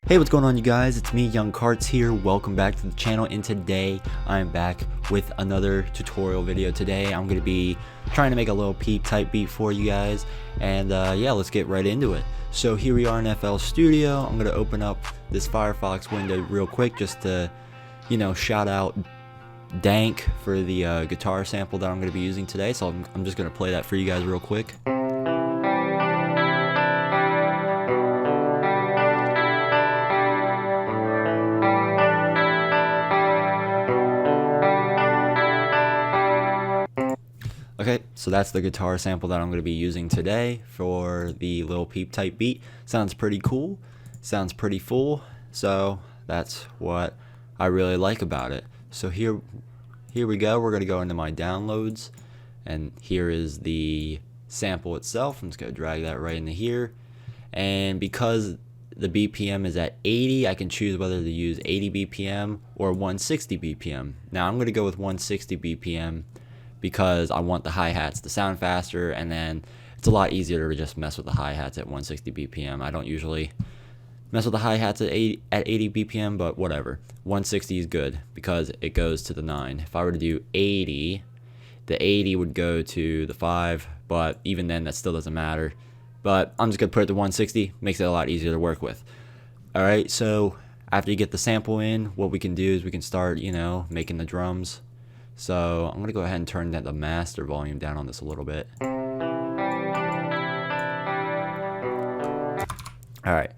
Hey, what's going on, you guys? It's me, Young Carts here. Welcome back to the channel, and today I'm back with another tutorial video. Today I'm going to be trying to make a Lil Peep type beat for you guys, and yeah, let's get right into it. So here we are in FL Studio. I'm going to open up this Firefox window real quick just to, shout out Dank for the guitar sample that I'm going to be using today. So I'm just going to play that for you guys real quick. Okay, so that's the guitar sample that I'm going to be using today for the Lil Peep type beat. Sounds pretty cool, sounds pretty full, so that's what I really like about it. So here we go. We're going to go into my downloads, and here is the sample itself. I'm just going to drag that right into here, and because the BPM is at 80, I can choose whether to use 80 BPM or 160 BPM. Now I'm going to go with 160 BPM because I want the hi-hats to sound faster, and then it's a lot easier to just mess with the hi-hats at 160 BPM. I don't usually mess with the hi-hats at 80 BPM, but whatever. 160 is good because it goes to the 9. If I were to do 80, the 80 would go to the 5, but even then that still doesn't matter. But I'm just going to put it to 160, makes it a lot easier to work with. Alright, so after you get the sample in, what we can do is we can start, making the drums. So I'm going to go ahead and turn the master volume down on this a little bit. Alright,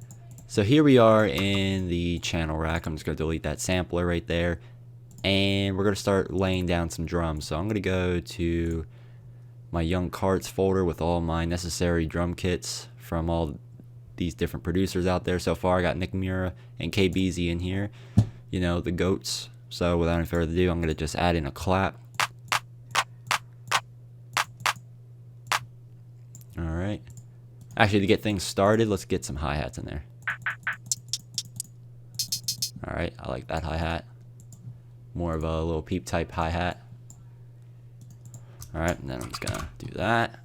so here we are in the channel rack. I'm just going to delete that sampler right there, and we're going to start laying down some drums. So I'm going to go to my Young Carts folder with all my necessary drum kits from all these different producers out there. So far I got Nick Mura and KBZ in here, the GOATs. So without any further ado, I'm going to just add in a clap. Alright. Actually, to get things started, let's get some hi-hats in there. Alright, I like that hi-hat. More of a Lil Peep type hi-hat. Alright, and then I'm just going to do that.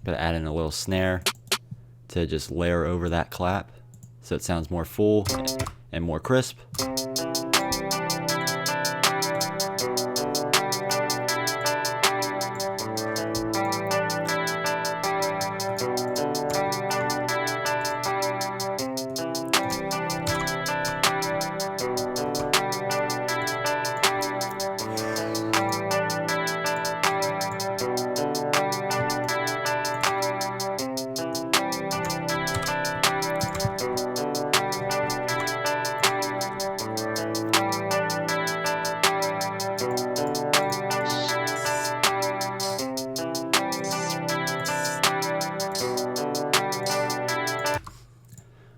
Gonna add in a little snare to just layer over that clap so it sounds more full and more crisp.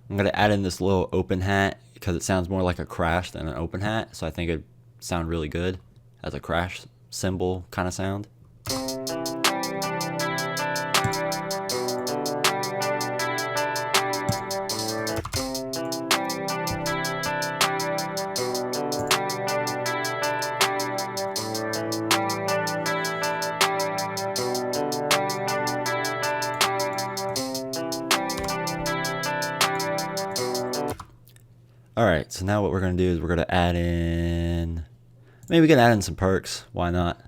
I'm going to add in this little open hat because it sounds more like a crash than an open hat, so I think it'd sound really good as a crash cymbal kind of sound. Alright, so now what we're going to do is we're going to add in, maybe we can add in some perks, why not?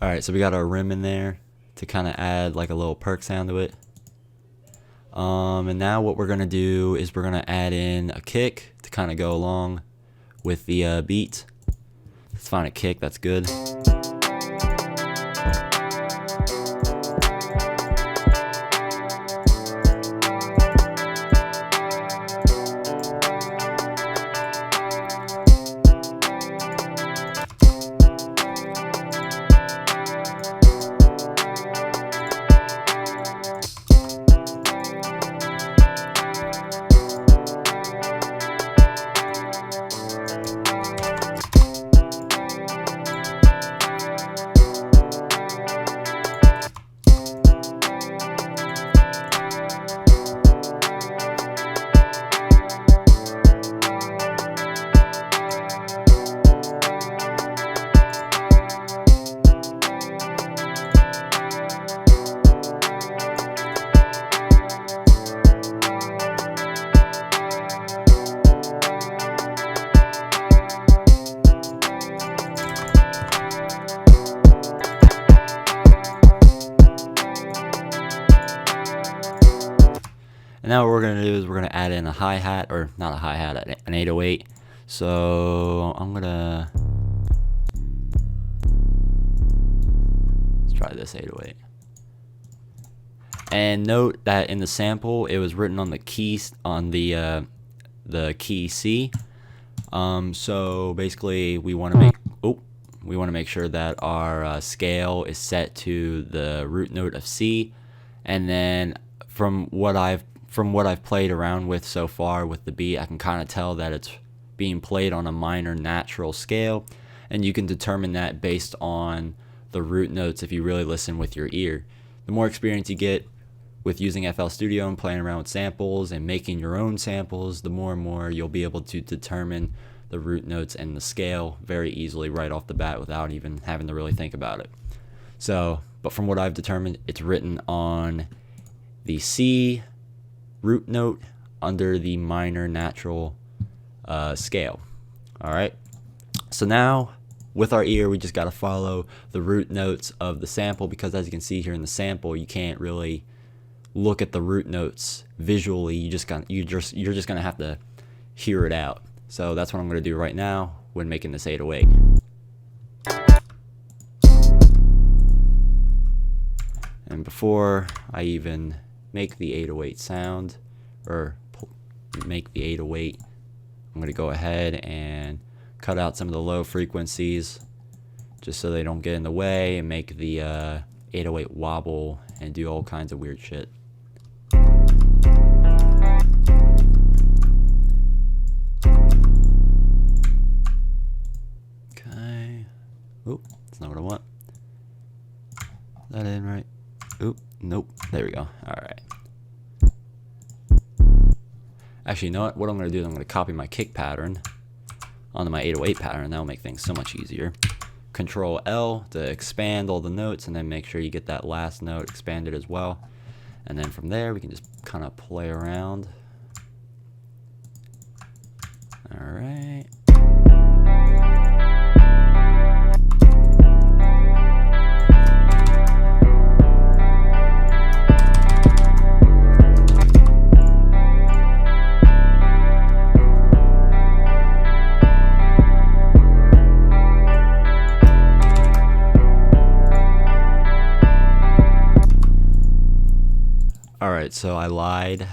Alright, so we got our rim in there to kind of add like a little perk sound to it. And now what we're gonna do is we're gonna add in a kick to kind of go along with the beat. Let's find a kick that's good. And now what we're going to do is we're going to add in a hi-hat, or not a hi-hat, an 808. So I'm going to, let's try this 808. And note that in the sample, it was written on the keys, on the key C. So basically we want to make sure that our scale is set to the root note of C. And then from what I've played around with so far with the beat, I can kind of tell that it's being played on a minor natural scale, and you can determine that based on the root notes if you really listen with your ear. The more experience you get with using FL Studio and playing around with samples and making your own samples, the more and more you'll be able to determine the root notes and the scale very easily right off the bat without even having to really think about it. So, but from what I've determined, it's written on the C root note under the minor natural scale. Alright, so now with our ear we just got to follow the root notes of the sample, because as you can see here in the sample, you can't really look at the root notes visually. You're just gonna have to hear it out. So that's what I'm going to do right now when making this 808. And before I even make the 808 sound, or make the 808, I'm going to go ahead and cut out some of the low frequencies just so they don't get in the way and make the 808 wobble and do all kinds of weird shit. Okay. Oop, that's not what I want. Is that in right? Oop, nope. There we go. Alright. Actually, you know what? What I'm going to do is I'm going to copy my kick pattern onto my 808 pattern. That'll make things so much easier. Control L to expand all the notes, and then make sure you get that last note expanded as well. And then from there, we can just kind of play around. Alright. Alright, so I lied.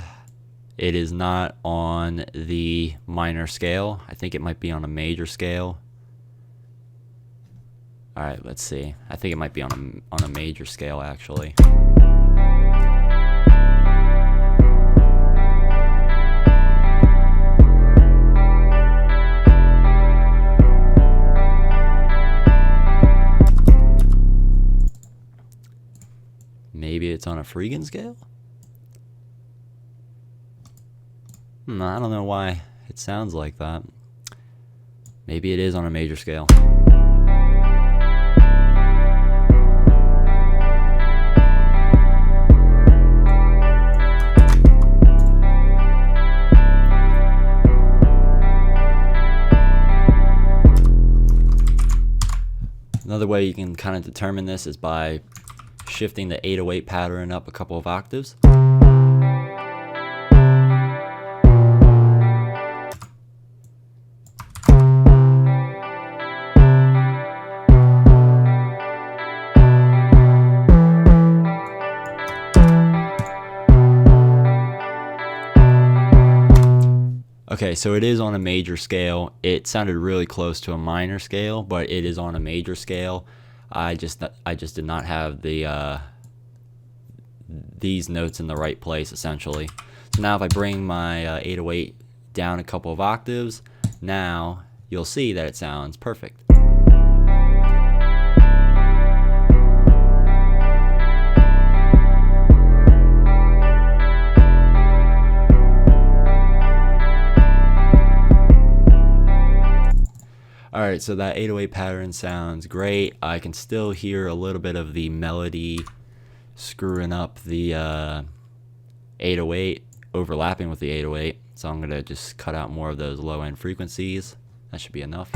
It is not on the minor scale. I think it might be on a major scale. Alright, let's see. I think it might be on a major scale, actually. Maybe it's on a Freegan scale? I don't know why it sounds like that. Maybe it is on a major scale. Another way you can kind of determine this is by shifting the 808 pattern up a couple of octaves. Okay, so it is on a major scale. It sounded really close to a minor scale, but it is on a major scale. I just did not have the these notes in the right place, essentially. So now if I bring my 808 down a couple of octaves, now you'll see that it sounds perfect. Alright, so that 808 pattern sounds great. I can still hear a little bit of the melody screwing up the 808, overlapping with the 808. So I'm going to just cut out more of those low end frequencies. That should be enough.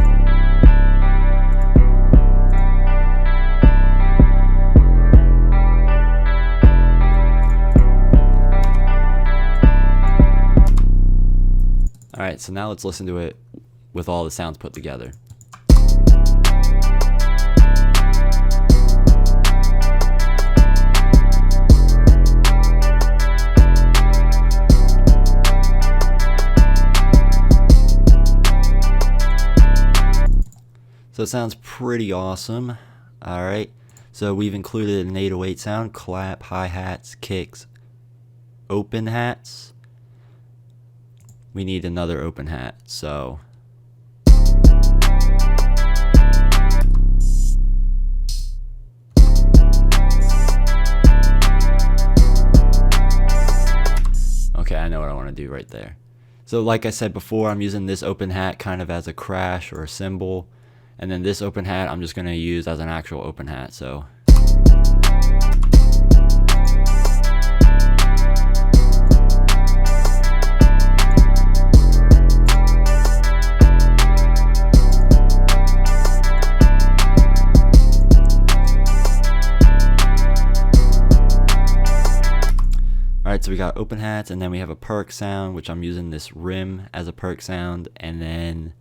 Alright, so now let's listen to it with all the sounds put together. So it sounds pretty awesome. Alright, so we've included an 808 sound, clap, hi-hats, kicks, open hats. We need another open hat, so okay, I know what I want to do right there. So like I said before, I'm using this open hat kind of as a crash or a cymbal. And then this open hat I'm just going to use as an actual open hat. So alright, so we got open hats, and then we have a perk sound, which I'm using this rim as a perk sound, and then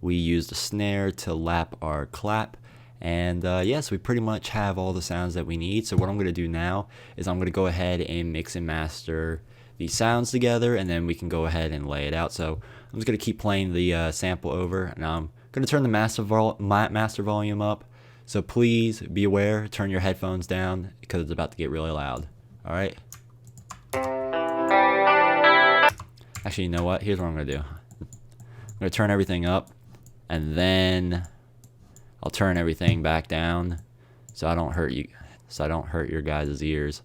we used a snare to lap our clap. And yes, we pretty much have all the sounds that we need. So what I'm going to do now is I'm going to go ahead and mix and master these sounds together, and then we can go ahead and lay it out. So I'm just going to keep playing the sample over. Now I'm going to turn the master volume up. So please be aware, turn your headphones down because it's about to get really loud. All right. Actually, you know what? Here's what I'm going to do. I'm going to turn everything up, and then I'll turn everything back down so I don't hurt your guys' ears,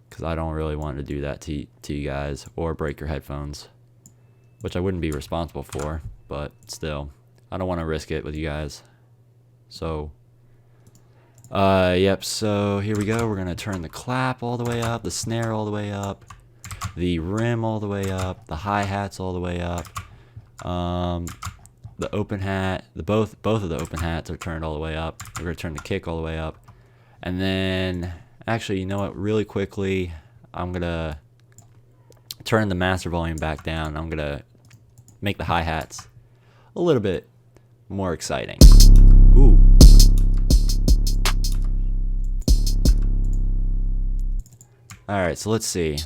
because I don't really want to do that to you guys or break your headphones, which I wouldn't be responsible for, but still, I don't want to risk it with you guys. So yep, so here we go. We're gonna turn the clap all the way up, the snare all the way up, the rim all the way up, the hi-hats all the way up, the open hat, both of the open hats are turned all the way up. We're gonna turn the kick all the way up, and then actually, you know what? Really quickly, I'm gonna turn the master volume back down. I'm gonna make the hi-hats a little bit more exciting. Ooh. Alright, so let's see.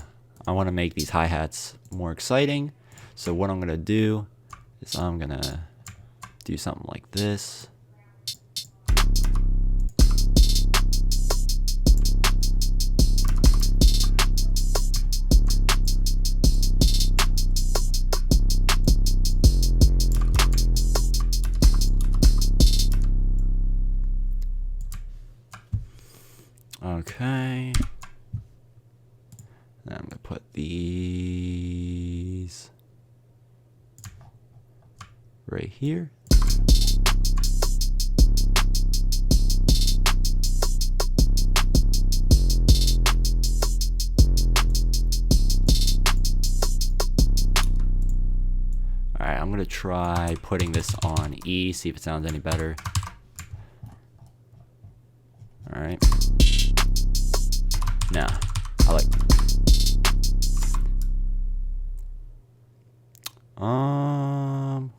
I want to make these hi-hats more exciting. So what I'm gonna do is I'm gonna do something like this. Okay. Now I'm gonna put these right here. Alright, I'm gonna try putting this on E, see if it sounds any better. Alright. Now, I like.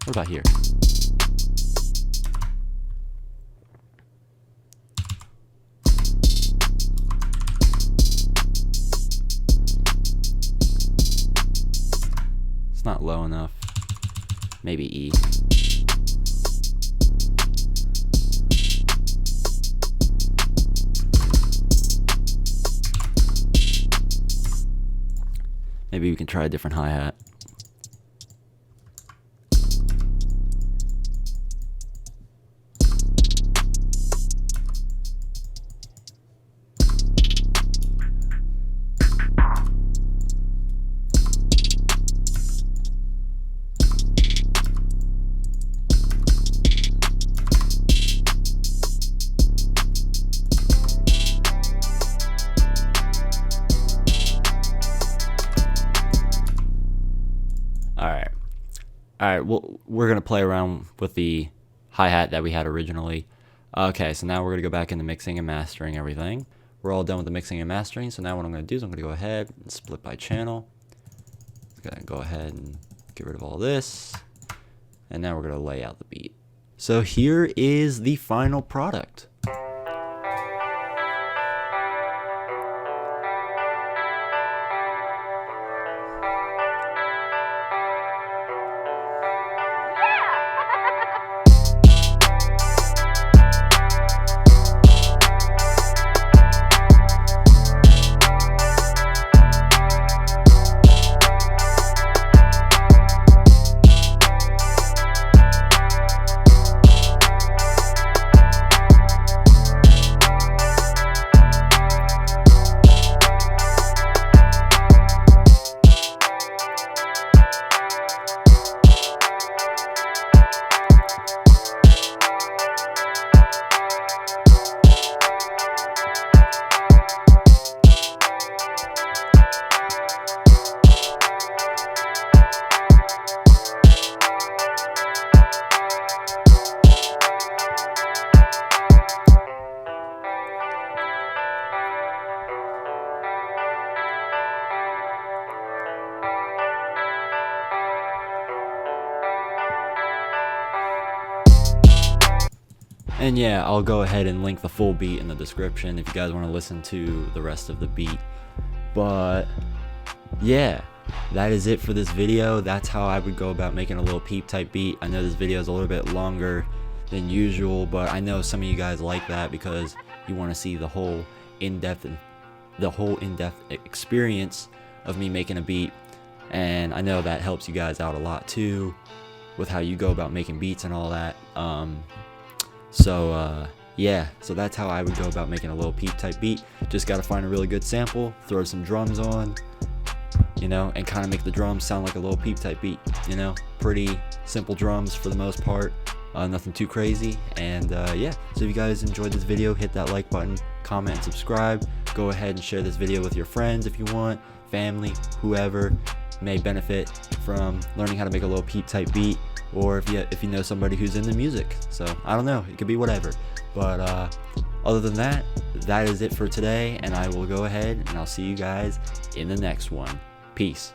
What about here? It's not low enough. maybe E. Maybe we can try a different hi-hat. Alright, well, we're going to play around with the hi-hat that we had originally. Okay, so now we're going to go back into mixing and mastering everything. We're all done with the mixing and mastering, so now what I'm going to do is I'm going to go ahead and split by channel. I'm going to go ahead and get rid of all this. And now we're going to lay out the beat. So here is the final product. And yeah, I'll go ahead and link the full beat in the description if you guys want to listen to the rest of the beat. But yeah, that is it for this video. That's how I would go about making a Lil Peep type beat. I know this video is a little bit longer than usual, but I know some of you guys like that because you want to see the whole in-depth experience of me making a beat. And I know that helps you guys out a lot too with how you go about making beats and all that. Yeah, so that's how I would go about making a Lil Peep type beat. Just gotta find a really good sample, throw some drums on, you know, and kind of make the drums sound like a Lil Peep type beat, you know. Pretty simple drums for the most part, nothing too crazy. And yeah, so if you guys enjoyed this video, hit that like button, comment and subscribe. Go ahead and share this video with your friends if you want, family, whoever may benefit from learning how to make a Lil Peep type beat, or if you know somebody who's into music. So I don't know, it could be whatever. But other than that, that is it for today, and I will go ahead and I'll see you guys in the next one. Peace.